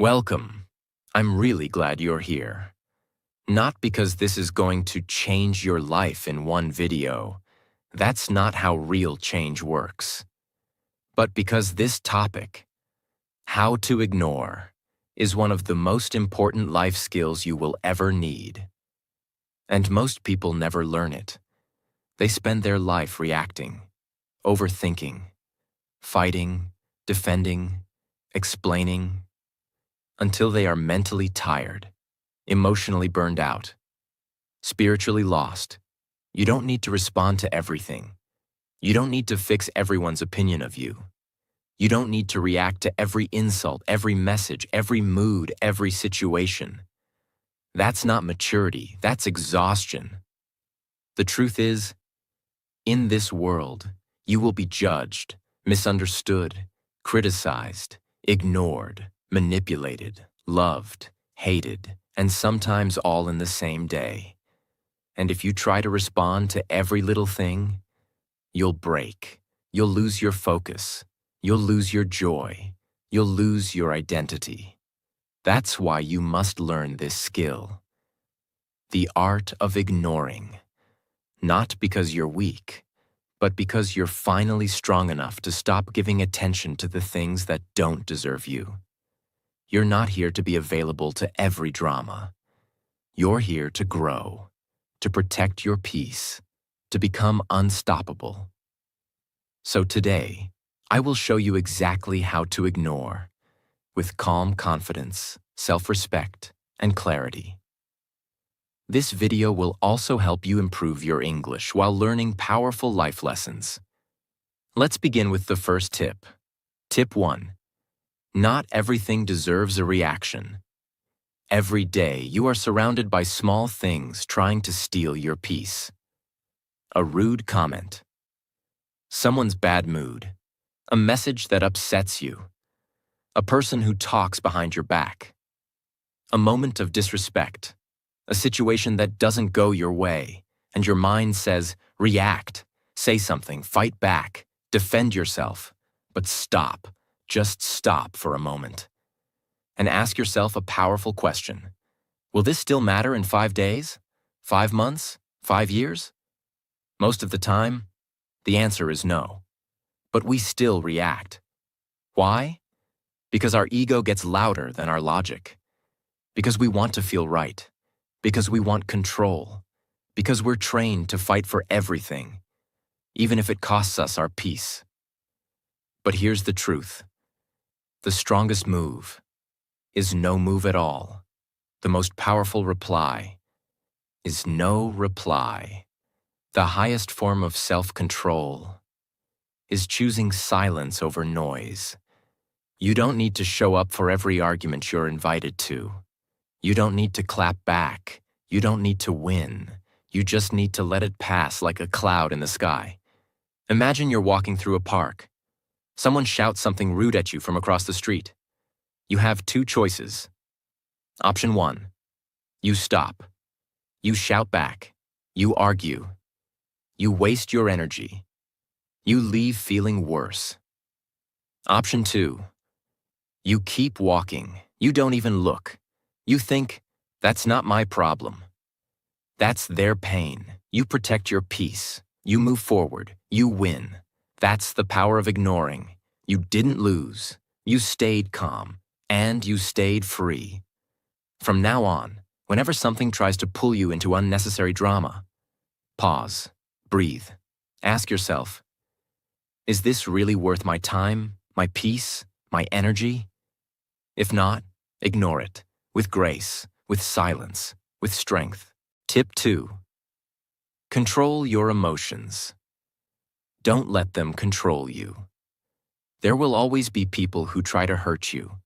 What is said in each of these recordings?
Welcome. I'm really glad you're here. Not because this is going to change your life in one video. That's not how real change works. But because this topic, how to ignore, is one of the most important life skills you will ever need. And most people never learn it. They spend their life reacting, overthinking, fighting, defending, explaining, until they are mentally tired, emotionally burned out, spiritually lost. You don't need to respond to everything. You don't need to fix everyone's opinion of you. You don't need to react to every insult, every message, every mood, every situation. That's not maturity, that's exhaustion. The truth is, in this world, you will be judged, misunderstood, criticized, ignored, manipulated, loved, hated, and sometimes all in the same day. And if you try to respond to every little thing, you'll break. You'll lose your focus. You'll lose your joy. You'll lose your identity. That's why you must learn this skill. The art of ignoring. Not because you're weak, but because you're finally strong enough to stop giving attention to the things that don't deserve you. You're not here to be available to every drama. You're here to grow, to protect your peace, to become unstoppable. So today, I will show you exactly how to ignore, with calm confidence, self-respect, and clarity. This video will also help you improve your English while learning powerful life lessons. Let's begin with the first tip. Tip 1. Not everything deserves a reaction. Every day, you are surrounded by small things trying to steal your peace. A rude comment. Someone's bad mood. A message that upsets you. A person who talks behind your back. A moment of disrespect. A situation that doesn't go your way, and your mind says, react, say something, fight back, defend yourself. But stop. Just stop for a moment. And ask yourself a powerful question. Will this still matter in 5 days? 5 months? 5 years? Most of the time, the answer is no. But we still react. Why? Because our ego gets louder than our logic. Because we want to feel right. Because we want control. Because we're trained to fight for everything, even if it costs us our peace. But here's the truth. The strongest move is no move at all. The most powerful reply is no reply. The highest form of self-control is choosing silence over noise. You don't need to show up for every argument you're invited to. You don't need to clap back. You don't need to win. You just need to let it pass like a cloud in the sky. Imagine you're walking through a park. Someone shouts something rude at you from across the street. You have 2 choices. Option 1. You stop. You shout back. You argue. You waste your energy. You leave feeling worse. Option 2. You keep walking. You don't even look. You think, that's not my problem. That's their pain. You protect your peace. You move forward. You win. That's the power of ignoring. You didn't lose. You stayed calm. And you stayed free. From now on, whenever something tries to pull you into unnecessary drama, pause, breathe, ask yourself, is this really worth my time, my peace, my energy? If not, ignore it, with grace, with silence, with strength. Tip 2. Control your emotions. Don't let them control you. There will always be people who try to hurt you,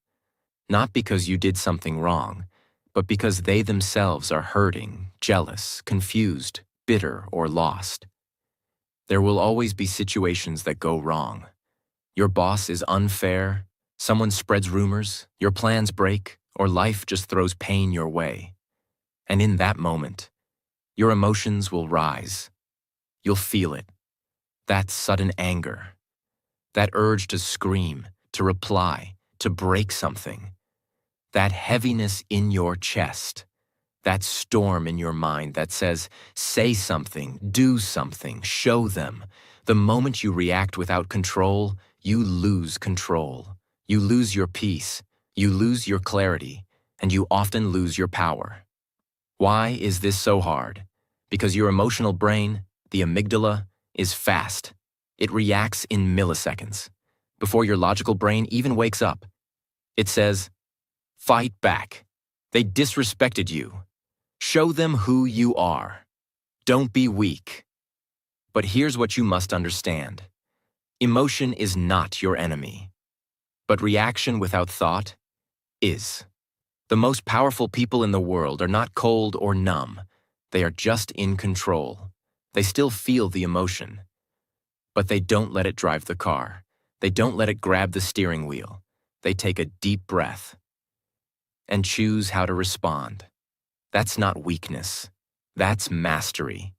not because you did something wrong, but because they themselves are hurting, jealous, confused, bitter, or lost. There will always be situations that go wrong. Your boss is unfair, someone spreads rumors, your plans break, or life just throws pain your way. And in that moment, your emotions will rise. You'll feel it. That sudden anger. That urge to scream, to reply, to break something. that heaviness in your chest, that storm in your mind that says, say something, do something, show them. The moment you react without control, you lose control. You lose your peace, you lose your clarity, and you often lose your power. Why is this so hard? Because your emotional brain, the amygdala, is fast. It reacts in milliseconds, before your logical brain even wakes up. It says, fight back. They disrespected you. Show them who you are. Don't be weak. But here's what you must understand. Emotion is not your enemy. But reaction without thought is. The most powerful people in the world are not cold or numb. They are just in control. They still feel the emotion. But they don't let it drive the car. They don't let it grab the steering wheel. They take a deep breath and choose how to respond. That's not weakness. That's mastery.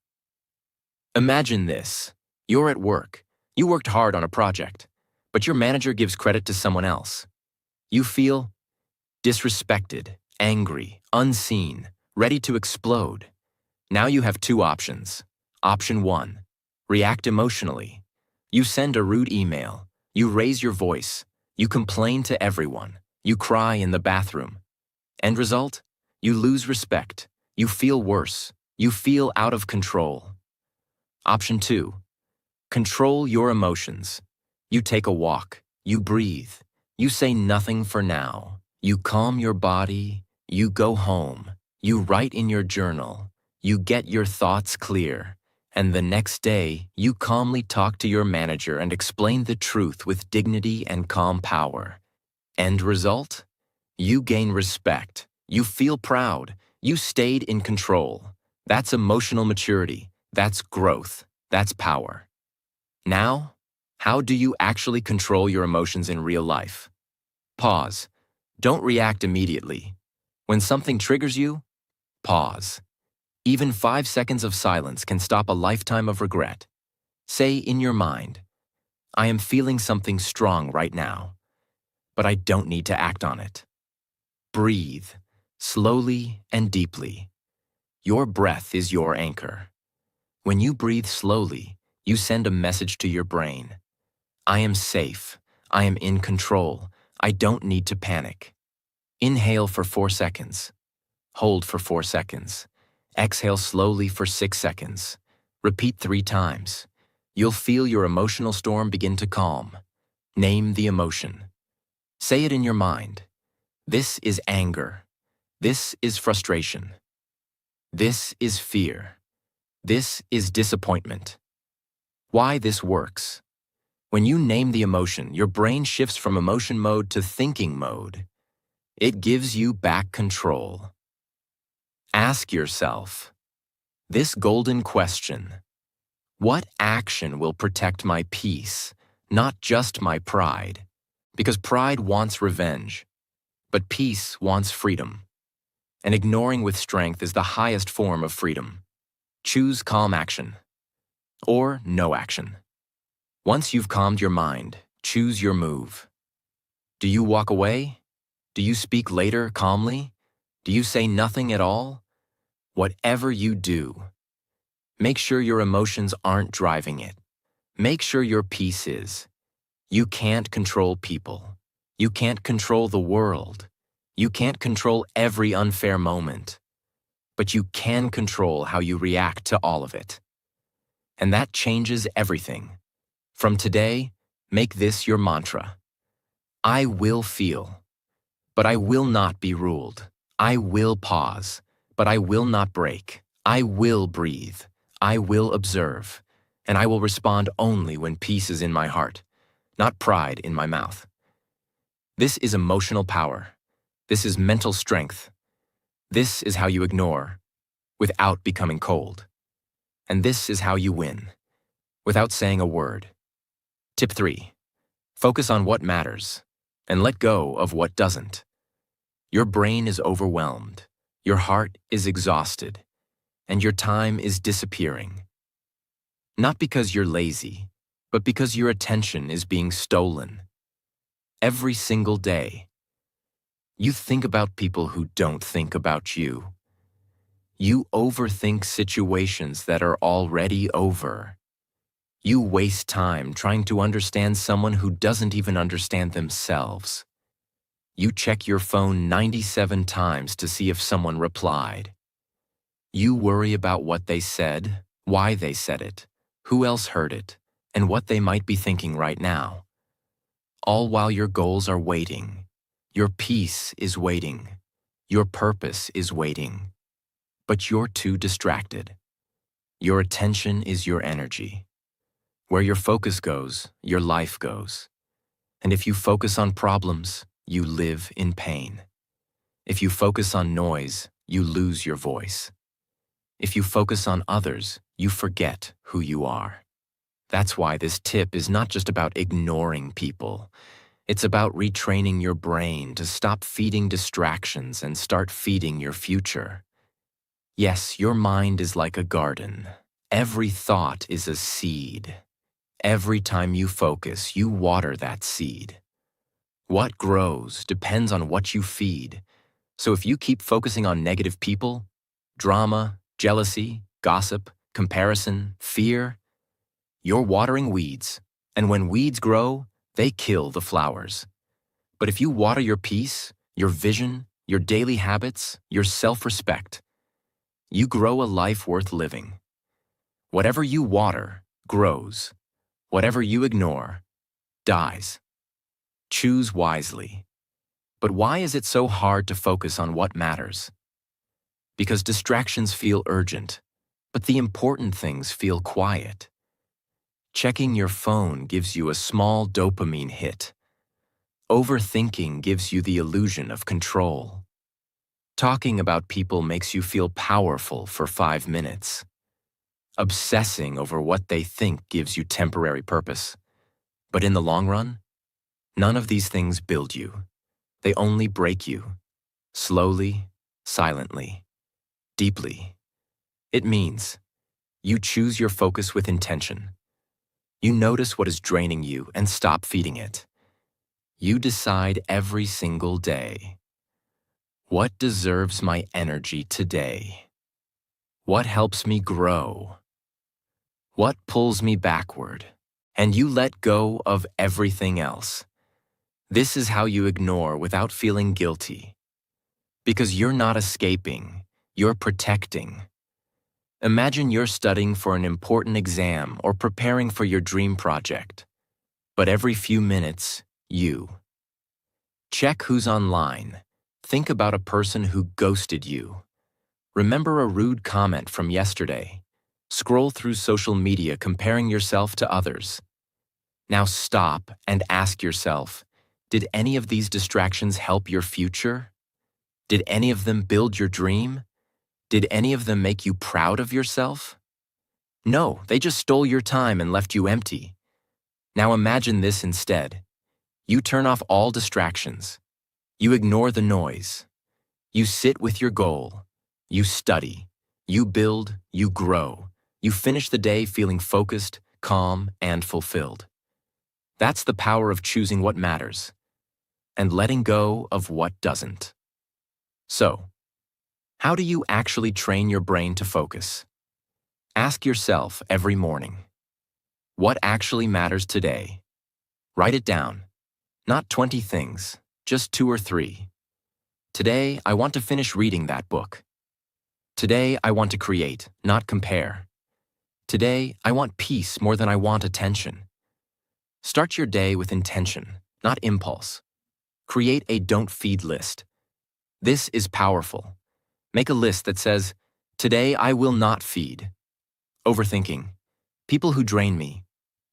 Imagine this. You're at work. You worked hard on a project, but your manager gives credit to someone else. You feel disrespected, angry, unseen, ready to explode. Now you have two options. Option 1. React emotionally. You send a rude email. You raise your voice. You complain to everyone. You cry in the bathroom. End result? You lose respect. You feel worse. You feel out of control. Option 2. Control your emotions. You take a walk. You breathe. You say nothing for now. You calm your body. You go home. You write in your journal. You get your thoughts clear. And the next day, you calmly talk to your manager and explain the truth with dignity and calm power. End result? You gain respect. You feel proud. You stayed in control. That's emotional maturity. That's growth. That's power. Now, how do you actually control your emotions in real life? Pause. Don't react immediately. When something triggers you, pause. Even 5 seconds of silence can stop a lifetime of regret. Say in your mind, I am feeling something strong right now, but I don't need to act on it. Breathe, slowly and deeply. Your breath is your anchor. When you breathe slowly, you send a message to your brain. I am safe. I am in control. I don't need to panic. Inhale for 4 seconds. Hold for 4 seconds. Exhale slowly for 6 seconds. Repeat 3 times. You'll feel your emotional storm begin to calm. Name the emotion. Say it in your mind. This is anger. This is frustration. This is fear. This is disappointment. Why this works? When you name the emotion, your brain shifts from emotion mode to thinking mode. It gives you back control. Ask yourself this golden question: what action will protect my peace, not just my pride? Because pride wants revenge, but peace wants freedom. And ignoring with strength is the highest form of freedom. Choose calm action or no action. Once you've calmed your mind, choose your move. Do you walk away? Do you speak later calmly? Do you say nothing at all? Whatever you do, make sure your emotions aren't driving it. Make sure your peace is. You can't control people. You can't control the world. You can't control every unfair moment. But you can control how you react to all of it. And that changes everything. From today, make this your mantra. I will feel, but I will not be ruled. I will pause, but I will not break. I will breathe. I will observe. And I will respond only when peace is in my heart, not pride in my mouth. This is emotional power. This is mental strength. This is how you ignore without becoming cold. And this is how you win without saying a word. Tip 3. Focus on what matters and let go of what doesn't. Your brain is overwhelmed. Your heart is exhausted. And your time is disappearing. Not because you're lazy, but because your attention is being stolen. Every single day. You think about people who don't think about you. You overthink situations that are already over. You waste time trying to understand someone who doesn't even understand themselves. You check your phone 97 times to see if someone replied. You worry about what they said, why they said it, who else heard it, and what they might be thinking right now. All while your goals are waiting. Your peace is waiting. Your purpose is waiting. But you're too distracted. Your attention is your energy. Where your focus goes, your life goes. And if you focus on problems, you live in pain. If you focus on noise, you lose your voice. If you focus on others, you forget who you are. That's why this tip is not just about ignoring people. It's about retraining your brain to stop feeding distractions and start feeding your future. Yes, your mind is like a garden. Every thought is a seed. Every time you focus, you water that seed. What grows depends on what you feed. So if you keep focusing on negative people, drama, jealousy, gossip, comparison, fear, you're watering weeds. And when weeds grow, they kill the flowers. But if you water your peace, your vision, your daily habits, your self-respect, you grow a life worth living. Whatever you water grows. Whatever you ignore dies. Choose wisely. But why is it so hard to focus on what matters? Because distractions feel urgent, but the important things feel quiet. Checking your phone gives you a small dopamine hit. Overthinking gives you the illusion of control. Talking about people makes you feel powerful for 5 minutes. Obsessing over what they think gives you temporary purpose. But in the long run, none of these things build you. They only break you. Slowly, silently, deeply. It means you choose your focus with intention. You notice what is draining you and stop feeding it. You decide every single day. What deserves my energy today? What helps me grow? What pulls me backward? And you let go of everything else. This is how you ignore without feeling guilty. Because you're not escaping, you're protecting. Imagine you're studying for an important exam or preparing for your dream project. But every few minutes, you check who's online. Think about a person who ghosted you. Remember a rude comment from yesterday. Scroll through social media comparing yourself to others. Now stop and ask yourself, did any of these distractions help your future? Did any of them build your dream? Did any of them make you proud of yourself? No, they just stole your time and left you empty. Now imagine this instead. You turn off all distractions. You ignore the noise. You sit with your goal. You study. You build. You grow. You finish the day feeling focused, calm, and fulfilled. That's the power of choosing what matters and letting go of what doesn't. So, how do you actually train your brain to focus? Ask yourself every morning, what actually matters today? Write it down. Not 20 things, just 2 or 3. Today, I want to finish reading that book. Today, I want to create, not compare. Today, I want peace more than I want attention. Start your day with intention, not impulse. Create a don't feed list. This is powerful. Make a list that says, today I will not feed. Overthinking. People who drain me.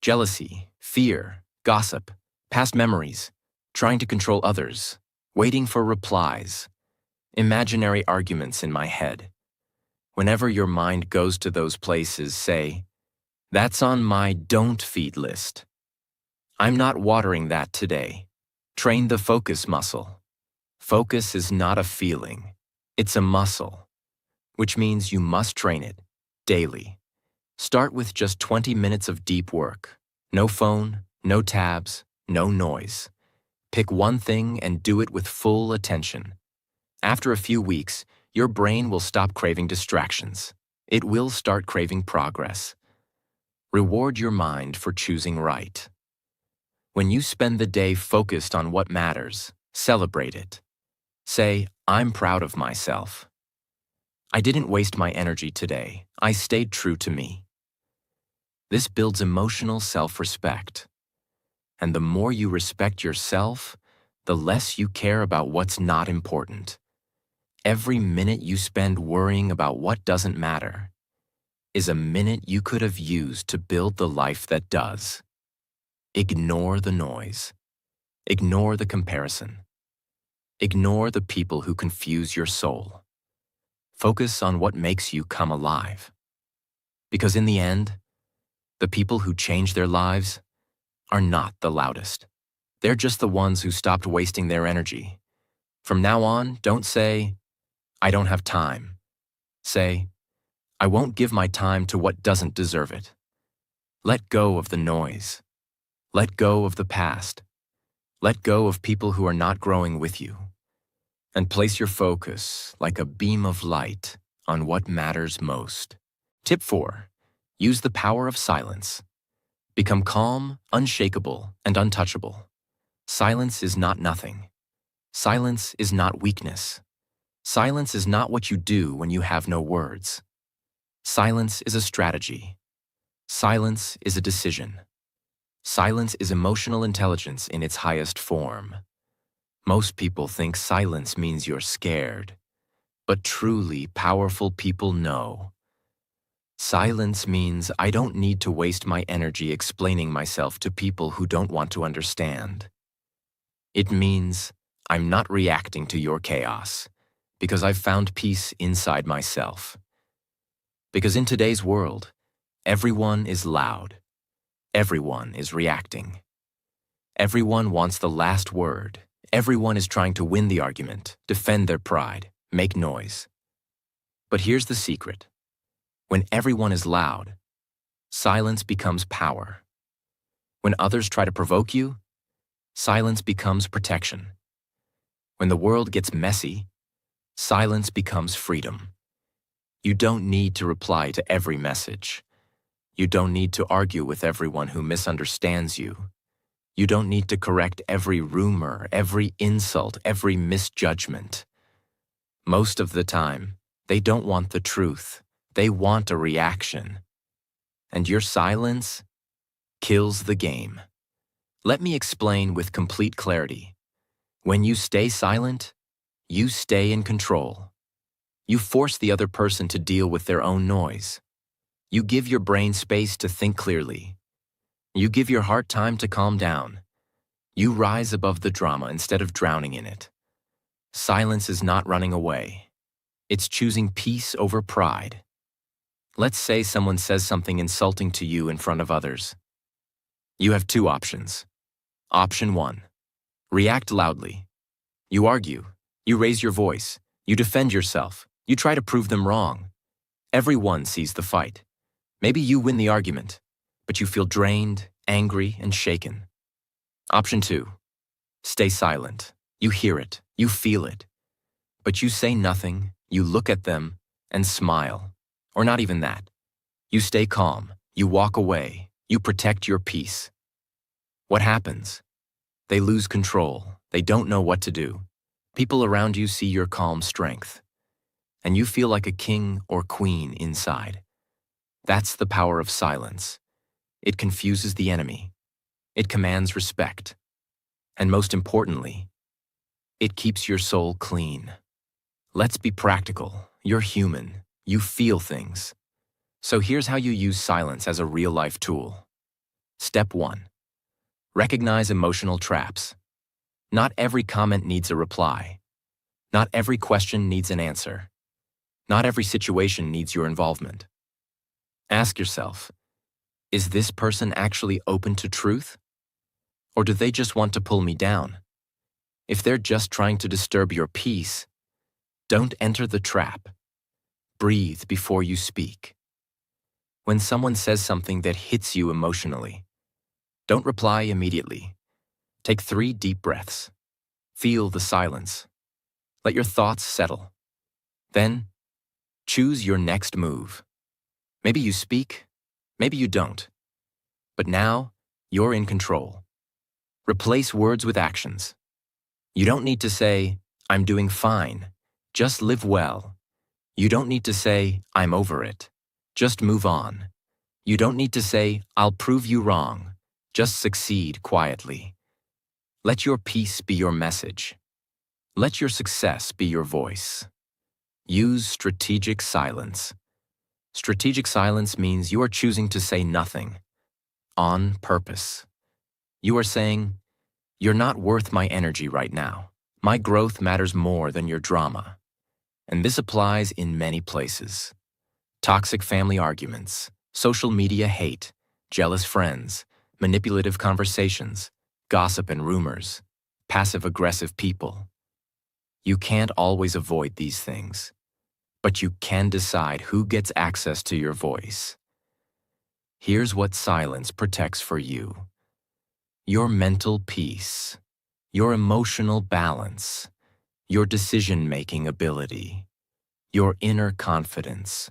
Jealousy, fear, gossip, past memories, trying to control others, waiting for replies, imaginary arguments in my head. Whenever your mind goes to those places, say, that's on my don't feed list. I'm not watering that today. Train the focus muscle. Focus is not a feeling. It's a muscle, which means you must train it daily. Start with just 20 minutes of deep work. No phone, no tabs, no noise. Pick one thing and do it with full attention. After a few weeks, your brain will stop craving distractions. It will start craving progress. Reward your mind for choosing right. When you spend the day focused on what matters, celebrate it. Say, I'm proud of myself. I didn't waste my energy today. I stayed true to me. This builds emotional self-respect. And the more you respect yourself, the less you care about what's not important. Every minute you spend worrying about what doesn't matter is a minute you could have used to build the life that does. Ignore the noise. Ignore the comparison. Ignore the people who confuse your soul. Focus on what makes you come alive. Because in the end, the people who change their lives are not the loudest. They're just the ones who stopped wasting their energy. From now on, don't say, I don't have time. Say, I won't give my time to what doesn't deserve it. Let go of the noise. Let go of the past. Let go of people who are not growing with you. And place your focus, like a beam of light, on what matters most. Tip 4. Use the power of silence. Become calm, unshakable, and untouchable. Silence is not nothing. Silence is not weakness. Silence is not what you do when you have no words. Silence is a strategy. Silence is a decision. Silence is emotional intelligence in its highest form. Most people think silence means you're scared, but truly powerful people know. Silence means I don't need to waste my energy explaining myself to people who don't want to understand. It means I'm not reacting to your chaos because I've found peace inside myself. Because in today's world, everyone is loud. Everyone is reacting. Everyone wants the last word. Everyone is trying to win the argument, defend their pride, make noise. But here's the secret. When everyone is loud, silence becomes power. When others try to provoke you, silence becomes protection. When the world gets messy, silence becomes freedom. You don't need to reply to every message. You don't need to argue with everyone who misunderstands you. You don't need to correct every rumor, every insult, every misjudgment. Most of the time, they don't want the truth. They want a reaction. And your silence kills the game. Let me explain with complete clarity. When you stay silent, you stay in control. You force the other person to deal with their own noise. You give your brain space to think clearly. You give your heart time to calm down. You rise above the drama instead of drowning in it. Silence is not running away. It's choosing peace over pride. Let's say someone says something insulting to you in front of others. You have two options. Option 1. React loudly. You argue. You raise your voice. You defend yourself. You try to prove them wrong. Everyone sees the fight. Maybe you win the argument, but you feel drained, angry, and shaken. Option 2. Stay silent. You hear it. You feel it. But you say nothing. You look at them and smile. Or not even that. You stay calm. You walk away. You protect your peace. What happens? They lose control. They don't know what to do. People around you see your calm strength. And you feel like a king or queen inside. That's the power of silence. It confuses the enemy. It commands respect. And most importantly, it keeps your soul clean. Let's be practical. You're human. You feel things. So here's how you use silence as a real-life tool. Step 1. Recognize emotional traps. Not every comment needs a reply. Not every question needs an answer. Not every situation needs your involvement. Ask yourself, is this person actually open to truth? Or do they just want to pull me down? If they're just trying to disturb your peace, don't enter the trap. Breathe before you speak. When someone says something that hits you emotionally, don't reply immediately. Take 3 deep breaths. Feel the silence. Let your thoughts settle. Then, choose your next move. Maybe you speak, maybe you don't. But now, you're in control. Replace words with actions. You don't need to say, "I'm doing fine." Just live well. You don't need to say, "I'm over it." Just move on. You don't need to say, "I'll prove you wrong." Just succeed quietly. Let your peace be your message. Let your success be your voice. Use strategic silence. Strategic silence means you are choosing to say nothing on purpose. You are saying, "You're not worth my energy right now. My growth matters more than your drama." And this applies in many places. Toxic family arguments, social media hate, jealous friends, manipulative conversations, gossip and rumors, passive-aggressive people. You can't always avoid these things, but you can decide who gets access to your voice. Here's what silence protects for you: your mental peace, your emotional balance, your decision-making ability, your inner confidence,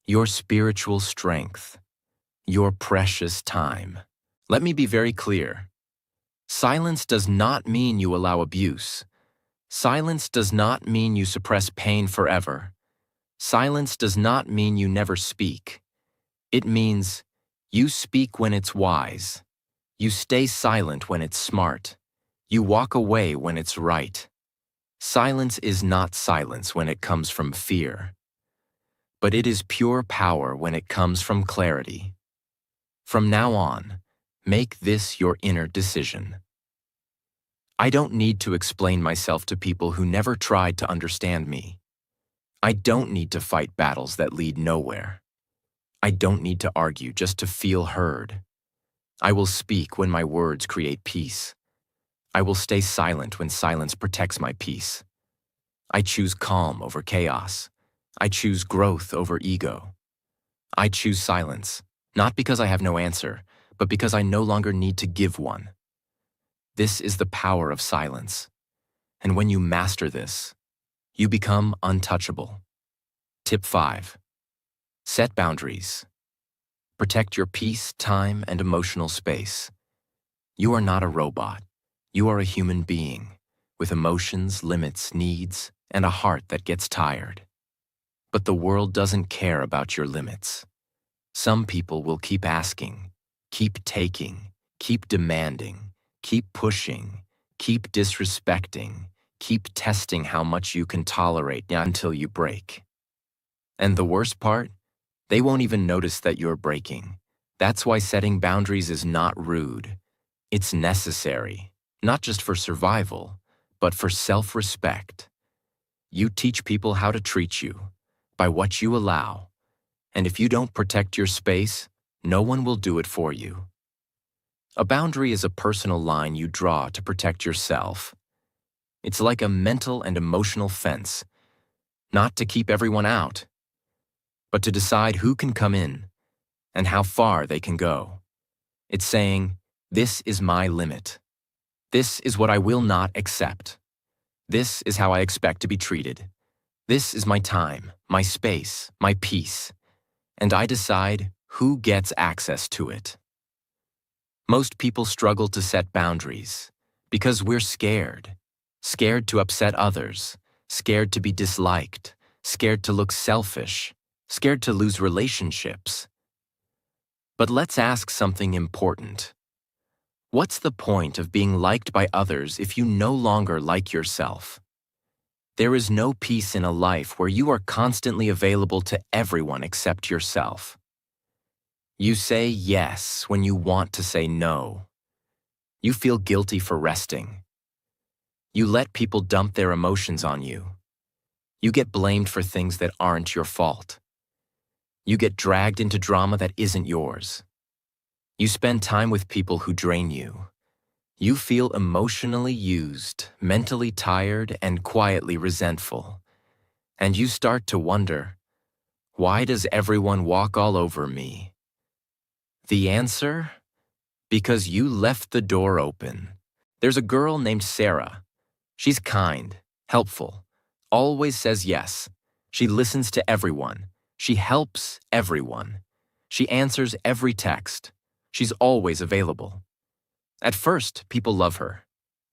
your spiritual strength, your precious time. Let me be very clear. Silence does not mean you allow abuse. Silence does not mean you suppress pain forever. Silence does not mean you never speak. It means you speak when it's wise. You stay silent when it's smart. You walk away when it's right. Silence is not silence when it comes from fear, but it is pure power when it comes from clarity. From now on, make this your inner decision. I don't need to explain myself to people who never tried to understand me. I don't need to fight battles that lead nowhere. I don't need to argue just to feel heard. I will speak when my words create peace. I will stay silent when silence protects my peace. I choose calm over chaos. I choose growth over ego. I choose silence, not because I have no answer, but because I no longer need to give one. This is the power of silence. And when you master this, you become untouchable. Tip 5. Set boundaries. Protect your peace, time, and emotional space. You are not a robot. You are a human being with emotions, limits, needs, and a heart that gets tired. But the world doesn't care about your limits. Some people will keep asking, keep taking, keep demanding, keep pushing, keep disrespecting, keep testing how much you can tolerate until you break. And the worst part? They won't even notice that you're breaking. That's why setting boundaries is not rude. It's necessary, not just for survival, but for self-respect. You teach people how to treat you, by what you allow. And if you don't protect your space, no one will do it for you. A boundary is a personal line you draw to protect yourself. It's like a mental and emotional fence, not to keep everyone out, but to decide who can come in and how far they can go. It's saying, this is my limit. This is what I will not accept. This is how I expect to be treated. This is my time, my space, my peace, and I decide who gets access to it. Most people struggle to set boundaries because we're scared. Scared to upset others, scared to be disliked, scared to look selfish, scared to lose relationships. But let's ask something important. What's the point of being liked by others if you no longer like yourself? There is no peace in a life where you are constantly available to everyone except yourself. You say yes when you want to say no. You feel guilty for resting. You let people dump their emotions on you. You get blamed for things that aren't your fault. You get dragged into drama that isn't yours. You spend time with people who drain you. You feel emotionally used, mentally tired, and quietly resentful. And you start to wonder, why does everyone walk all over me? The answer? Because you left the door open. There's a girl named Sarah. She's kind, helpful, always says yes. She listens to everyone. She helps everyone. She answers every text. She's always available. At first, people love her,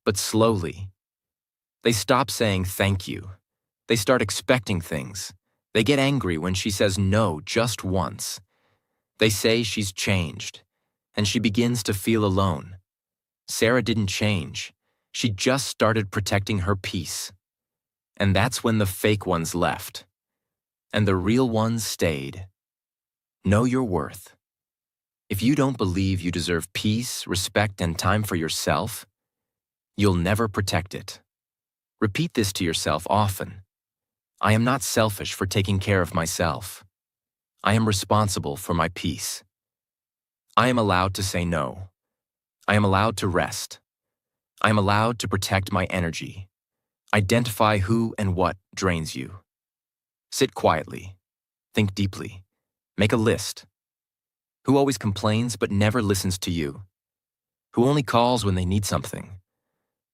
but slowly, they stop saying thank you. They start expecting things. They get angry when she says no just once. They say she's changed, and she begins to feel alone. Sarah didn't change. She just started protecting her peace. And that's when the fake ones left, and the real ones stayed. Know your worth. If you don't believe you deserve peace, respect, and time for yourself, you'll never protect it. Repeat this to yourself often. I am not selfish for taking care of myself. I am responsible for my peace. I am allowed to say no. I am allowed to rest. I am allowed to protect my energy. Identify who and what drains you. Sit quietly. Think deeply. Make a list. Who always complains but never listens to you? Who only calls when they need something?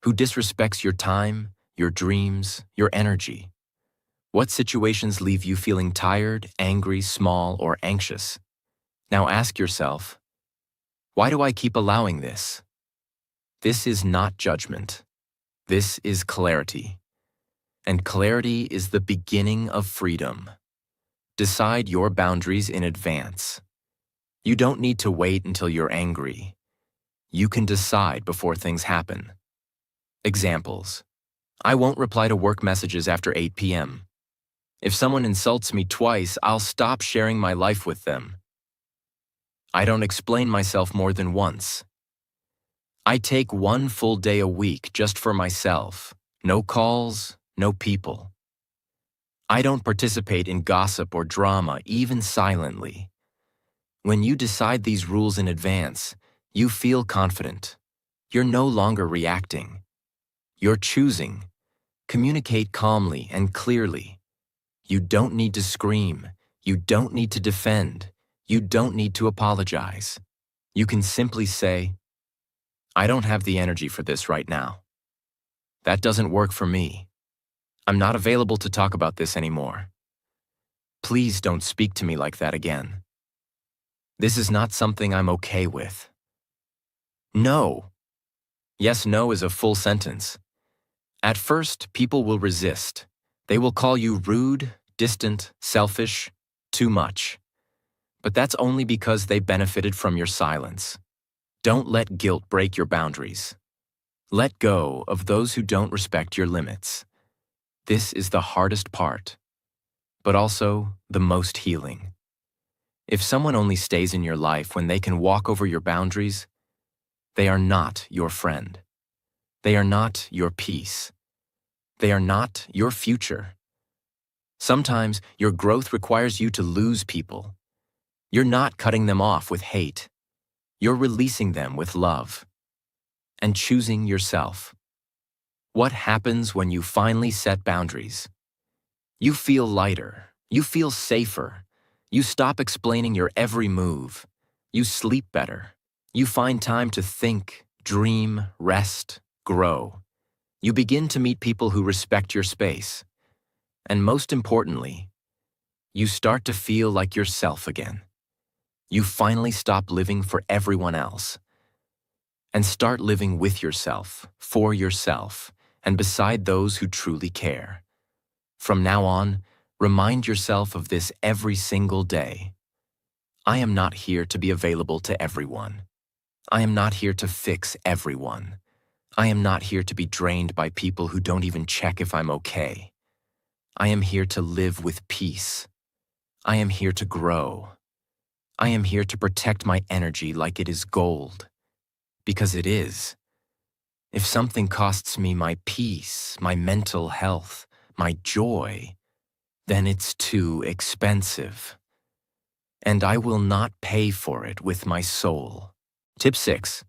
Who disrespects your time, your dreams, your energy? What situations leave you feeling tired, angry, small, or anxious? Now ask yourself, why do I keep allowing this? This is not judgment. This is clarity. And clarity is the beginning of freedom. Decide your boundaries in advance. You don't need to wait until you're angry. You can decide before things happen. Examples. I won't reply to work messages after 8 p.m. If someone insults me twice, I'll stop sharing my life with them. I don't explain myself more than once. I take one full day a week just for myself. No calls, no people. I don't participate in gossip or drama, even silently. When you decide these rules in advance, you feel confident. You're no longer reacting. You're choosing. Communicate calmly and clearly. You don't need to scream. You don't need to defend. You don't need to apologize. You can simply say, I don't have the energy for this right now. That doesn't work for me. I'm not available to talk about this anymore. Please don't speak to me like that again. This is not something I'm okay with. No. Yes, no is a full sentence. At first, people will resist. They will call you rude, distant, selfish, too much. But that's only because they benefited from your silence. Don't let guilt break your boundaries. Let go of those who don't respect your limits. This is the hardest part, but also the most healing. If someone only stays in your life when they can walk over your boundaries, they are not your friend. They are not your peace. They are not your future. Sometimes your growth requires you to lose people. You're not cutting them off with hate. You're releasing them with love and choosing yourself. What happens when you finally set boundaries? You feel lighter. You feel safer. You stop explaining your every move. You sleep better. You find time to think, dream, rest, grow. You begin to meet people who respect your space. And most importantly, you start to feel like yourself again. You finally stop living for everyone else and start living with yourself, for yourself, and beside those who truly care. From now on, remind yourself of this every single day. I am not here to be available to everyone. I am not here to fix everyone. I am not here to be drained by people who don't even check if I'm okay. I am here to live with peace. I am here to grow. I am here to protect my energy like it is gold. Because it is. If something costs me my peace, my mental health, my joy, then it's too expensive. And I will not pay for it with my soul. Tip 6.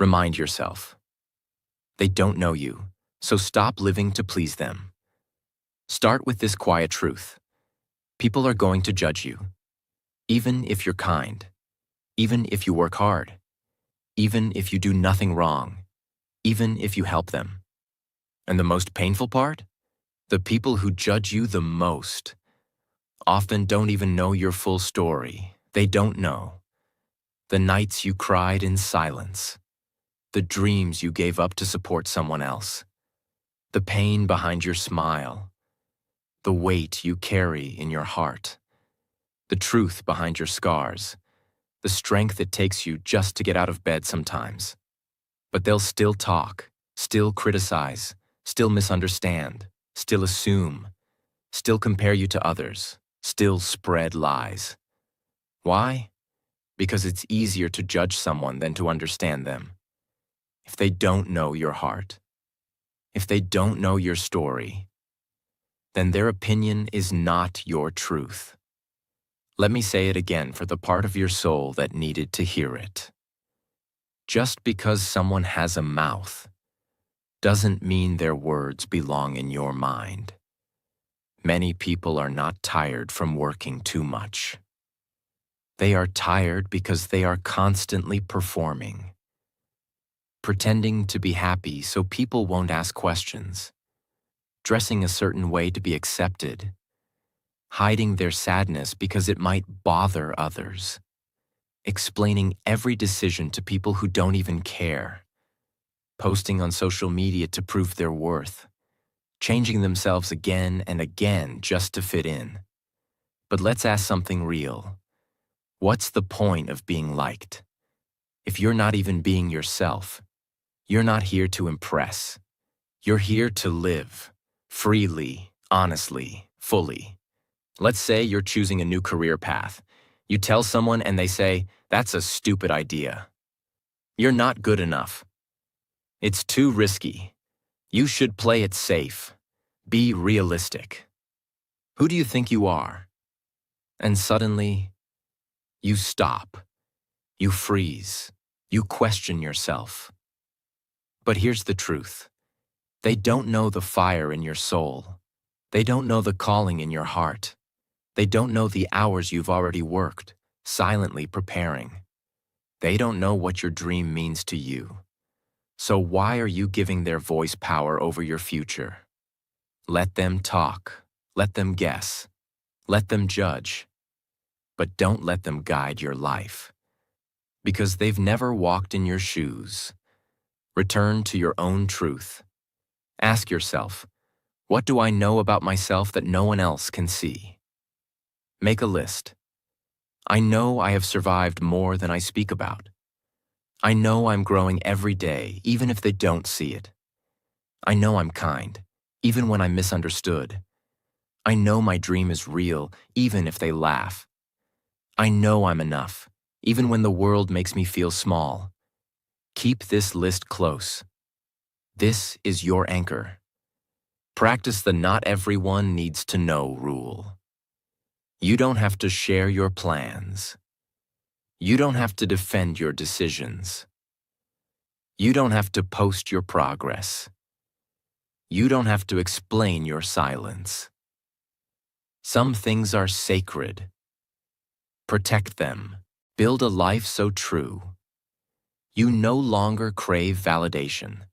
Remind yourself. They don't know you, so stop living to please them. Start with this quiet truth. People are going to judge you. Even if you're kind. Even if you work hard. Even if you do nothing wrong. even if you help them. And the most painful part? The people who judge you the most often don't even know your full story. They don't know the nights you cried in silence, the dreams you gave up to support someone else, the pain behind your smile, the weight you carry in your heart, the truth behind your scars, the strength it takes you just to get out of bed sometimes. But they'll still talk, still criticize, still misunderstand, still assume, still compare you to others, still spread lies. Why? Because it's easier to judge someone than to understand them. If they don't know your heart, if they don't know your story, then their opinion is not your truth. Let me say it again for the part of your soul that needed to hear it. Just because someone has a mouth doesn't mean their words belong in your mind. Many people are not tired from working too much. They are tired because they are constantly performing, pretending to be happy so people won't ask questions, dressing a certain way to be accepted, hiding their sadness because it might bother others, explaining every decision to people who don't even care, posting on social media to prove their worth, changing themselves again and again just to fit in. But let's ask something real. What's the point of being liked? If you're not even being yourself, you're not here to impress. You're here to live, freely, honestly, fully. Let's say you're choosing a new career path. You tell someone and they say, "That's a stupid idea. You're not good enough. It's too risky. You should play it safe. Be realistic. Who do you think you are?" And suddenly, you stop. You freeze. You question yourself. But here's the truth. They don't know the fire in your soul. They don't know the calling in your heart. They don't know the hours you've already worked, silently preparing. They don't know what your dream means to you. So why are you giving their voice power over your future? Let them talk. Let them guess. Let them judge. But don't let them guide your life. Because they've never walked in your shoes. Return to your own truth. Ask yourself, what do I know about myself that no one else can see? Make a list. I know I have survived more than I speak about. I know I'm growing every day, even if they don't see it. I know I'm kind, even when I'm misunderstood. I know my dream is real, even if they laugh. I know I'm enough, even when the world makes me feel small. Keep this list close. This is your anchor. Practice the not everyone needs to know rule. You don't have to share your plans. You don't have to defend your decisions. You don't have to post your progress. You don't have to explain your silence. Some things are sacred. Protect them. Build a life so true. You no longer crave validation.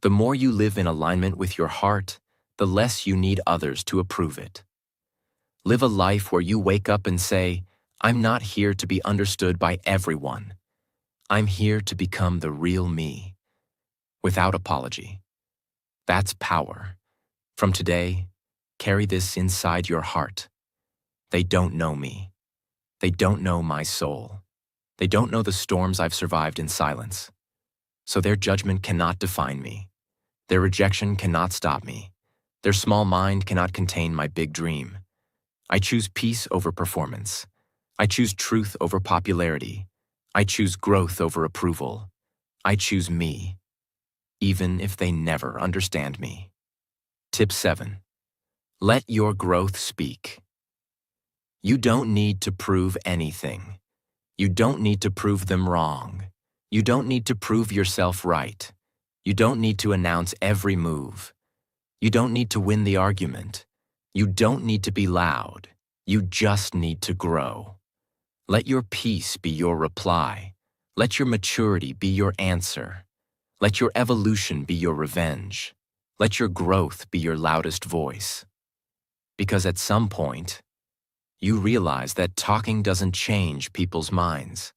The more you live in alignment with your heart, the less you need others to approve it. Live a life where you wake up and say, "I'm not here to be understood by everyone. I'm here to become the real me," without apology. That's power. From today, carry this inside your heart. They don't know me. They don't know my soul. They don't know the storms I've survived in silence. So their judgment cannot define me. Their rejection cannot stop me. Their small mind cannot contain my big dream. I choose peace over performance. I choose truth over popularity. I choose growth over approval. I choose me, even if they never understand me. Tip 7. Let your growth speak. You don't need to prove anything. You don't need to prove them wrong. You don't need to prove yourself right. You don't need to announce every move. You don't need to win the argument. You don't need to be loud. You just need to grow. Let your peace be your reply. Let your maturity be your answer. Let your evolution be your revenge. Let your growth be your loudest voice. Because at some point, you realize that talking doesn't change people's minds.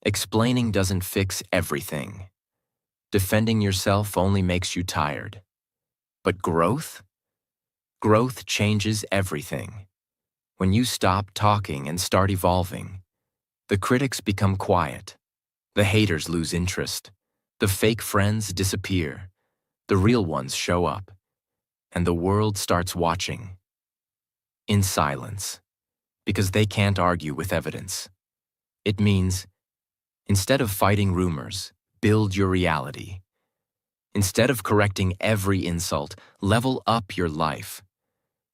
Explaining doesn't fix everything. Defending yourself only makes you tired. But growth? Growth changes everything. When you stop talking and start evolving, the critics become quiet. The haters lose interest. The fake friends disappear. The real ones show up. And the world starts watching. In silence. Because they can't argue with evidence. It means, instead of fighting rumors, build your reality. Instead of correcting every insult, level up your life.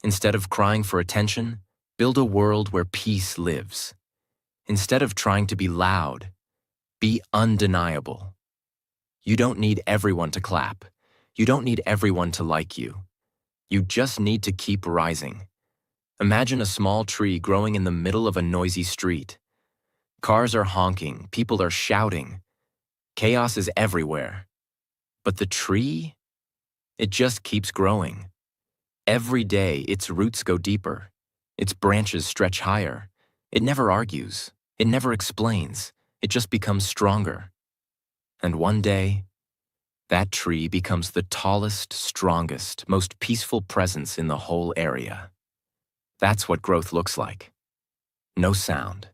Instead of crying for attention, build a world where peace lives. Instead of trying to be loud, be undeniable. You don't need everyone to clap. You don't need everyone to like you. You just need to keep rising. Imagine a small tree growing in the middle of a noisy street. Cars are honking, people are shouting. Chaos is everywhere. But the tree? It just keeps growing. Every day, its roots go deeper. Its branches stretch higher. It never argues. It never explains. It just becomes stronger. And one day, that tree becomes the tallest, strongest, most peaceful presence in the whole area. That's what growth looks like. No sound,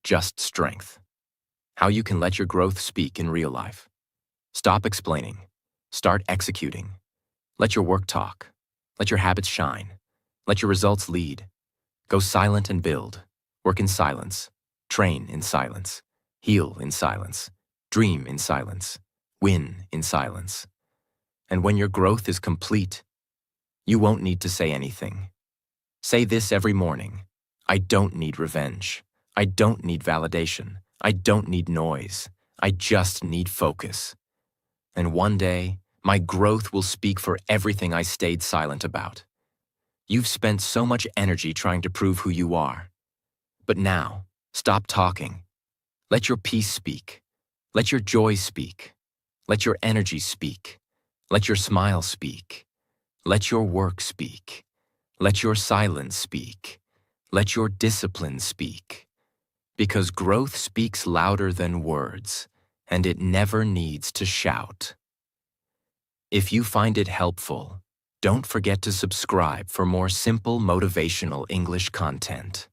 just strength. How you can let your growth speak in real life. Stop explaining. Start executing. Let your work talk. Let your habits shine. Let your results lead. Go silent and build. Work in silence. Train in silence. Heal in silence. Dream in silence. Win in silence. And when your growth is complete, you won't need to say anything. Say this every morning. I don't need revenge. I don't need validation. I don't need noise. I just need focus. And one day, my growth will speak for everything I stayed silent about. You've spent so much energy trying to prove who you are. But now, stop talking. Let your peace speak. Let your joy speak. Let your energy speak. Let your smile speak. Let your work speak. Let your silence speak. Let your discipline speak. Because growth speaks louder than words, and it never needs to shout. If you find it helpful, don't forget to subscribe for more simple motivational English content.